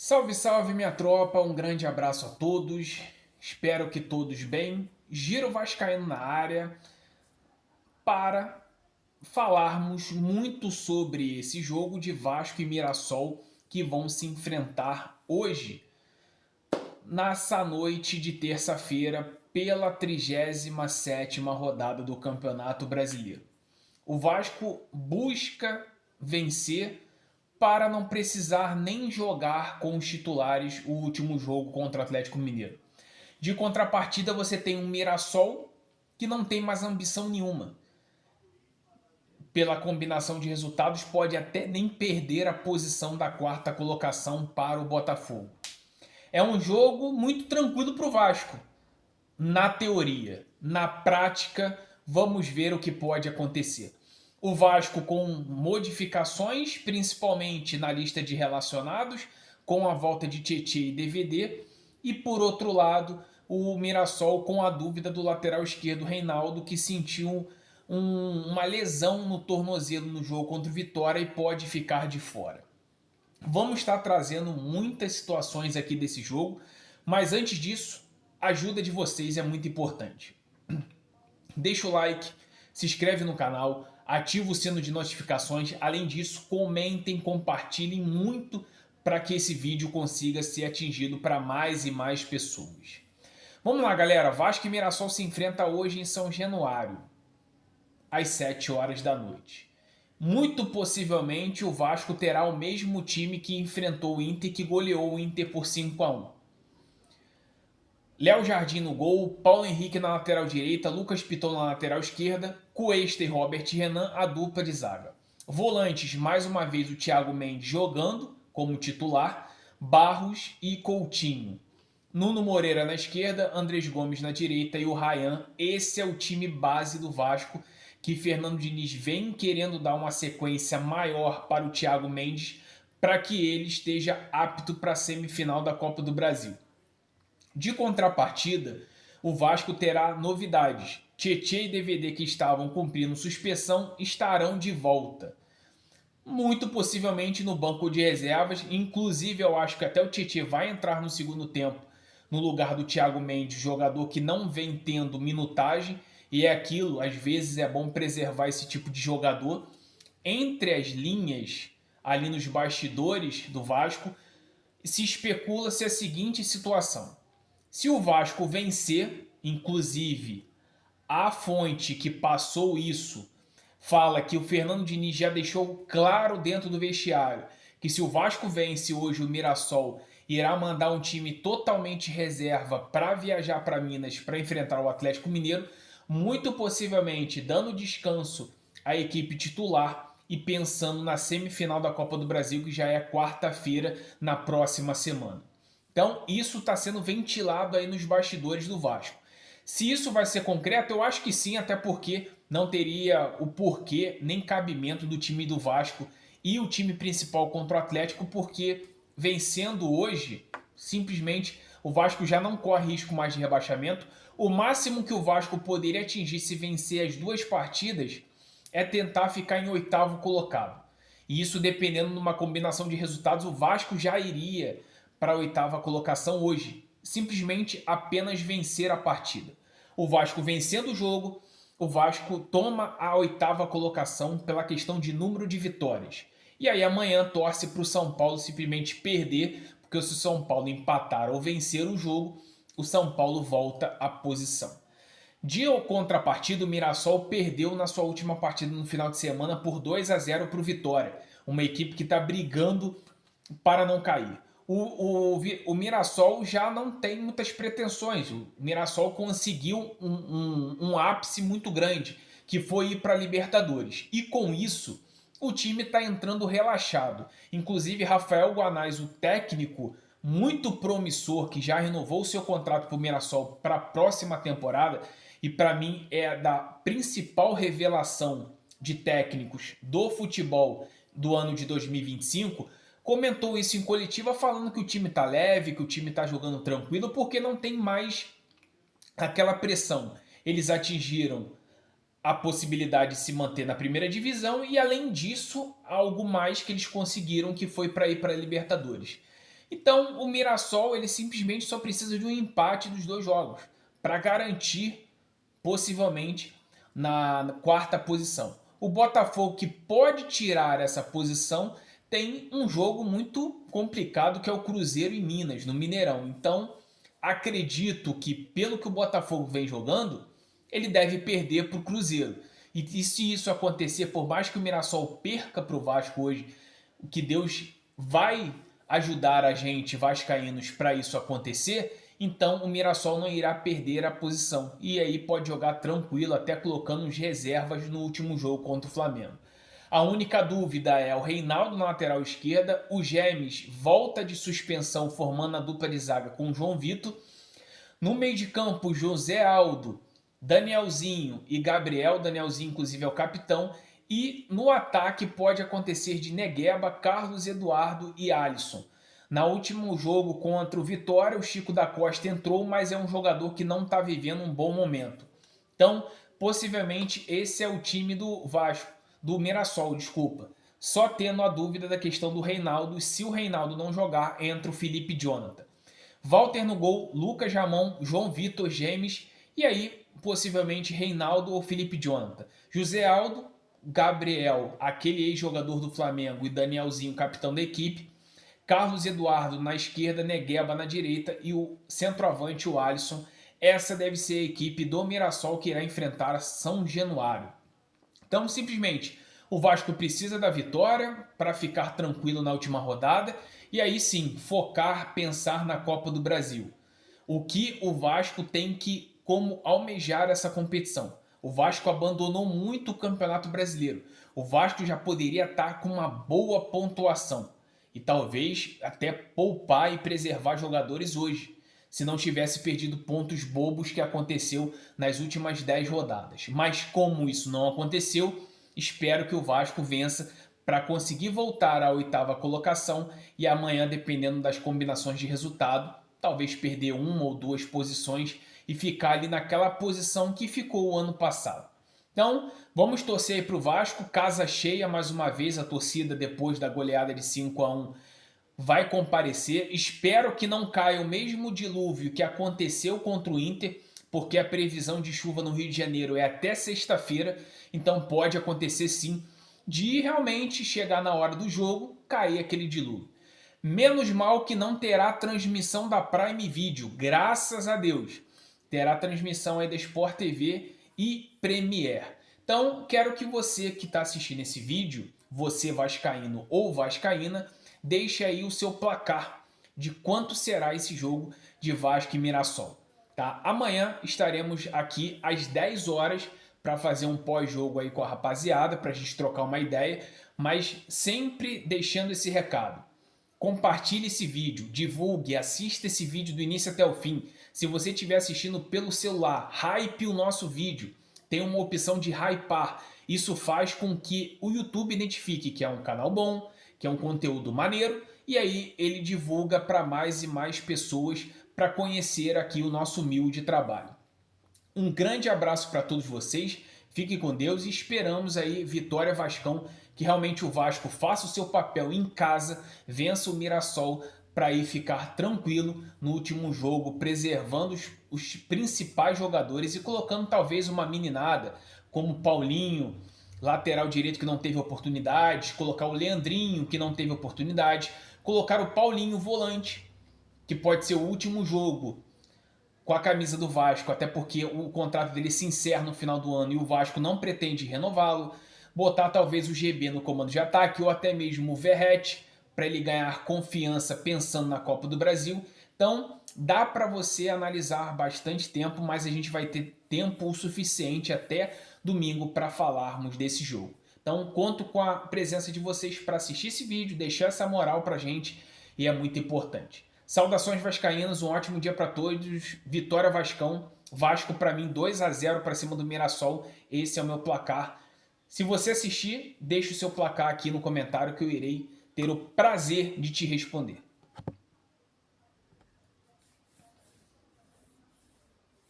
Salve, salve, minha tropa, um grande abraço a todos, espero que todos bem. Giro Vascaíno na área para falarmos muito sobre esse jogo de Vasco e Mirassol que vão se enfrentar hoje, nessa noite de terça-feira, pela 37ª rodada do Campeonato Brasileiro. O Vasco busca vencer para não precisar nem jogar com os titulares o último jogo contra o Atlético Mineiro. De contrapartida, você tem um Mirassol que não tem mais ambição nenhuma. Pela combinação de resultados, pode até nem perder a posição da quarta colocação para o Botafogo. É um jogo muito tranquilo para o Vasco, na teoria. Na prática, vamos ver o que pode acontecer. O Vasco com modificações, principalmente na lista de relacionados, com a volta de Tietê e DVD. E por outro lado, o Mirassol com a dúvida do lateral esquerdo Reinaldo, que sentiu uma lesão no tornozelo no jogo contra o Vitória e pode ficar de fora. Vamos estar trazendo muitas situações aqui desse jogo, mas antes disso, a ajuda de vocês é muito importante. Deixa o like, se inscreve no canal, ativa o sino de notificações. Além disso, comentem, compartilhem muito para que esse vídeo consiga ser atingido para mais e mais pessoas. Vamos lá, galera. Vasco e Mirassol se enfrenta hoje em São Januário, às 7 horas da noite. Muito possivelmente o Vasco terá o mesmo time que enfrentou o Inter, que goleou o Inter por 5-1. Léo Jardim no gol, Paulo Henrique na lateral direita, Lucas Piton na lateral esquerda, Cuesta e Robert Renan, a dupla de zaga. Volantes, mais uma vez o Thiago Mendes jogando como titular, Barros e Coutinho. Nuno Moreira na esquerda, Andrés Gomes na direita e o Ryan. Esse é o time base do Vasco, que Fernando Diniz vem querendo dar uma sequência maior para o Thiago Mendes, para que ele esteja apto para a semifinal da Copa do Brasil. De contrapartida, o Vasco terá novidades. Tietê e DVD, que estavam cumprindo suspensão, estarão de volta. Muito possivelmente no banco de reservas. Inclusive, eu acho que até o Tietê vai entrar no segundo tempo no lugar do Thiago Mendes, jogador que não vem tendo minutagem. E é aquilo, às vezes é bom preservar esse tipo de jogador. Entre as linhas, ali nos bastidores do Vasco, se especula-se a seguinte situação. Se o Vasco vencer, inclusive a fonte que passou isso fala que o Fernando Diniz já deixou claro dentro do vestiário que se o Vasco vence hoje o Mirassol, irá mandar um time totalmente reserva para viajar para Minas para enfrentar o Atlético Mineiro, muito possivelmente dando descanso à equipe titular e pensando na semifinal da Copa do Brasil, que já é quarta-feira na próxima semana. Então, isso está sendo ventilado aí nos bastidores do Vasco. Se isso vai ser concreto, eu acho que sim, até porque não teria o porquê nem cabimento do time do Vasco e o time principal contra o Atlético, porque vencendo hoje, simplesmente o Vasco já não corre risco mais de rebaixamento. O máximo que o Vasco poderia atingir se vencer as duas partidas é tentar ficar em oitavo colocado. E isso, dependendo de uma combinação de resultados, o Vasco já iria para a oitava colocação hoje. Simplesmente apenas vencer a partida. O Vasco vencendo o jogo, o Vasco toma a oitava colocação pela questão de número de vitórias. E aí amanhã torce para o São Paulo simplesmente perder, porque se o São Paulo empatar ou vencer o jogo, o São Paulo volta à posição. De contrapartida, o Mirassol perdeu na sua última partida no final de semana por 2-0 para o Vitória. Uma equipe que está brigando para não cair. O Mirassol já não tem muitas pretensões. O Mirassol conseguiu um ápice muito grande, que foi ir para a Libertadores. E com isso, o time está entrando relaxado. Inclusive, Rafael Guanais, o técnico muito promissor, que já renovou seu contrato para o Mirassol para a próxima temporada, e para mim é da principal revelação de técnicos do futebol do ano de 2025, comentou isso em coletiva falando que o time tá leve, que o time tá jogando tranquilo, porque não tem mais aquela pressão. Eles atingiram a possibilidade de se manter na primeira divisão e, além disso, algo mais que eles conseguiram, que foi para ir para a Libertadores. Então, o Mirassol ele simplesmente só precisa de um empate dos dois jogos para garantir, possivelmente, na quarta posição. O Botafogo, que pode tirar essa posição, tem um jogo muito complicado que é o Cruzeiro em Minas, no Mineirão. Então, acredito que, pelo que o Botafogo vem jogando, ele deve perder para o Cruzeiro. E se isso acontecer, por mais que o Mirassol perca para o Vasco hoje, o que Deus vai ajudar a gente, vascaínos, para isso acontecer, então o Mirassol não irá perder a posição. E aí pode jogar tranquilo, até colocando os reservas no último jogo contra o Flamengo. A única dúvida é o Reinaldo na lateral esquerda, o Gemes volta de suspensão formando a dupla de zaga com o João Vitor. No meio de campo, José Aldo, Danielzinho e Gabriel. Danielzinho, inclusive, é o capitão. E no ataque pode acontecer de Negueba, Carlos Eduardo e Alisson. No último jogo contra o Vitória, o Chico da Costa entrou, mas é um jogador que não está vivendo um bom momento. Então, possivelmente, esse é o time do Vasco, do Mirassol, desculpa. Só tendo a dúvida da questão do Reinaldo. Se o Reinaldo não jogar, entra o Felipe Jonathan. Walter no gol, Lucas Ramon, João Vitor, Gemes e aí possivelmente Reinaldo ou Felipe Jonathan. José Aldo, Gabriel, aquele ex-jogador do Flamengo e Danielzinho, capitão da equipe. Carlos Eduardo na esquerda, Negueba na direita e o centroavante, o Alisson. Essa deve ser a equipe do Mirassol que irá enfrentar São Januário. Então, simplesmente, o Vasco precisa da vitória para ficar tranquilo na última rodada e aí sim focar, pensar na Copa do Brasil. O que o Vasco tem que como almejar essa competição. O Vasco abandonou muito o Campeonato Brasileiro. O Vasco já poderia estar com uma boa pontuação e talvez até poupar e preservar jogadores hoje, se não tivesse perdido pontos bobos que aconteceu nas últimas 10 rodadas. Mas como isso não aconteceu, espero que o Vasco vença para conseguir voltar à oitava colocação e amanhã, dependendo das combinações de resultado, talvez perder uma ou duas posições e ficar ali naquela posição que ficou o ano passado. Então, vamos torcer para o Vasco, casa cheia mais uma vez, a torcida depois da goleada de 5-1 vai comparecer. Espero que não caia o mesmo dilúvio que aconteceu contra o Inter, porque a previsão de chuva no Rio de Janeiro é até sexta-feira, então pode acontecer sim de realmente chegar na hora do jogo, cair aquele dilúvio. Menos mal que não terá transmissão da Prime Video, graças a Deus. Terá transmissão aí da Sport TV e Premiere. Então, quero que você que está assistindo esse vídeo, você vascaíno ou vascaína, deixe aí o seu placar de quanto será esse jogo de Vasco e Mirassol. Tá? Amanhã estaremos aqui às 10 horas para fazer um pós-jogo aí com a rapaziada, para a gente trocar uma ideia, mas sempre deixando esse recado. Compartilhe esse vídeo, divulgue, assista esse vídeo do início até o fim. Se você estiver assistindo pelo celular, hype o nosso vídeo. Tem uma opção de hypar. Isso faz com que o YouTube identifique que é um canal bom, que é um conteúdo maneiro, e aí ele divulga para mais e mais pessoas para conhecer aqui o nosso humilde trabalho. Um grande abraço para todos vocês, fiquem com Deus e esperamos aí vitória Vascão, que realmente o Vasco faça o seu papel em casa, vença o Mirassol para aí ficar tranquilo no último jogo, preservando os principais jogadores e colocando talvez uma meninada como Paulinho, lateral direito que não teve oportunidades, colocar o Leandrinho que não teve oportunidade, colocar o Paulinho volante, que pode ser o último jogo com a camisa do Vasco, até porque o contrato dele se encerra no final do ano e o Vasco não pretende renová-lo. Botar talvez o GB no comando de ataque ou até mesmo o Verratti para ele ganhar confiança pensando na Copa do Brasil. Então dá para você analisar bastante tempo, mas a gente vai ter tempo o suficiente até domingo para falarmos desse jogo. Então conto com a presença de vocês para assistir esse vídeo, deixar essa moral para a gente e é muito importante. Saudações vascaínas, um ótimo dia para todos. Vitória Vascão. Vasco para mim 2-0 para cima do Mirassol. Esse é o meu placar. Se você assistir, deixe o seu placar aqui no comentário que eu irei ter o prazer de te responder.